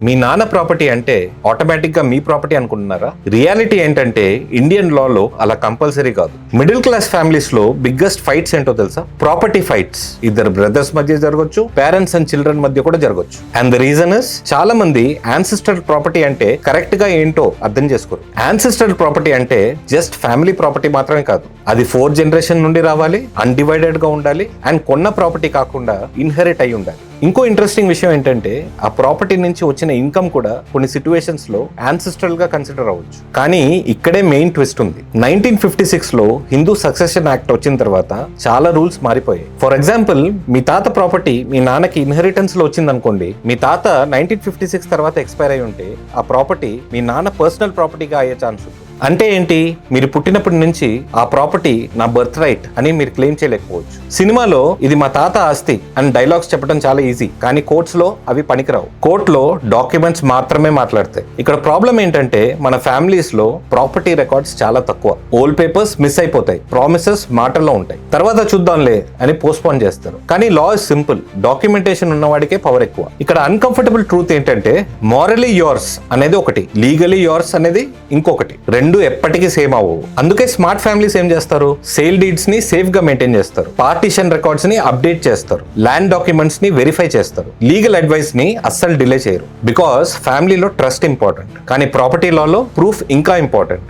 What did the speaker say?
మీ నాన్న ప్రాపర్టీ అంటే ఆటోమేటిక్ గా మీ ప్రాపర్టీ అనుకుంటున్నారా? రియాలిటీ ఏంటంటే ఇండియన్ లాలో అలా కంపల్సరీ కాదు. మిడిల్ క్లాస్ ఫ్యామిలీస్ లో బిగ్గెస్ట్ ఫైట్స్ ఏంటో తెలుసా? Property fights. ఇద్దరు బ్రదర్స్ మధ్య జరగచ్చు, పేరెంట్స్ అండ్ చిల్డ్రన్ మధ్య కూడా జరగచ్చు. అండ్ ద రీజన్ ఇస్ చాలా మంది యాన్సిస్టర్ ప్రాపర్టీ అంటే కరెక్ట్ గా ఏంటో అర్థం చేసుకోరు. యాన్సిస్టర్ ప్రాపర్టీ అంటే జస్ట్ ఫ్యామిలీ ప్రాపర్టీ మాత్రమే కాదు, అది 4 జనరేషన్ నుండి రావాలి, అన్డివైడెడ్ గా ఉండాలి, అండ్ కొన్న ప్రాపర్టీ కాకుండా ఇన్హెరిట్ అయి ఉండాలి. ఇంకో ఇంట్రెస్టింగ్ విషయం ఏంటంటే ఆ ప్రాపర్టీ నుంచి వచ్చిన ఇన్కమ్ కూడా కొన్ని సిచ్యువేషన్స్ లో యాన్సిస్ట్రల్ గా కన్సిడర్ అవ్వచ్చు. కానీ ఇక్కడే మెయిన్ ట్విస్ట్ ఉంది. 1956 లో హిందూ సక్సెషన్ యాక్ట్ వచ్చిన తర్వాత చాలా రూల్స్ మారిపోయాయి. ఫర్ ఎగ్జాంపుల్, మీ తాత ప్రాపర్టీ మీ నాన్నకి ఇన్హెరిటెన్స్ లో వచ్చింది అనుకోండి. మీ తాత 1956 తర్వాత ఎక్స్పైర్ అయి ఉంటే ఆ ప్రాపర్టీ మీ నాన్న పర్సనల్ ప్రాపర్టీగా అయ్యే ఛాన్స్ ఉంది. అంటే ఏంటి? మీరు పుట్టినప్పటి నుంచి ఆ ప్రాపర్టీ నా బర్త్ రైట్ అని మీరు క్లెయిమ్ చేయలేకపోవచ్చు. సినిమాలో ఇది మా తాత ఆస్తి అని డైలాగ్స్ చెప్పడం చాలా ఈజీ, కానీ కోర్ట్స్ లో అవి పనికిరావు. కోర్టులో డాక్యుమెంట్స్ మాత్రమే మాట్లాడతాయి. ఇక్కడ ప్రాబ్లం ఏంటంటే మన ఫ్యామిలీస్ లో ప్రాపర్టీ రికార్డ్స్ చాలా తక్కువ. ఓల్డ్ పేపర్స్ మిస్ అయిపోతాయి, ప్రామిసెస్ మాటల్లో ఉంటాయి, తర్వాత చూద్దాంలే అని పోస్ట్పోన్ చేస్తారు. కానీ లా ఇస్ సింపుల్, డాక్యుమెంటేషన్ ఉన్నవాడికే పవర్ ఎక్కువ. ఇక్కడ అన్కంఫర్టబుల్ ట్రూత్ ఏంటంటే మారలీ యోర్స్ అనేది ఒకటి, లీగలీ యోర్స్ అనేది ఇంకొకటి. రెండు ఎప్పటికీ సేమ్ అవ్వవు. అందుకే స్మార్ట్ ఫ్యామిలీస్ ఏం చేస్తారు? సేల్ డీడ్స్ ని సేఫ్ గా మెయింటైన్ చేస్తారు, పార్టీషన్ రికార్డ్స్ ని అప్డేట్ చేస్తారు, ల్యాండ్ డాక్యుమెంట్స్ ని వెరిఫై చేస్తారు, లీగల్ అడ్వైస్ ని అస్సలు డిలే చేయరు. బికాస్ ఫ్యామిలీలో ట్రస్ట్ ఇంపార్టెంట్, కానీ ప్రాపర్టీ లాలో ప్రూఫ్ ఇంకా ఇంపార్టెంట్.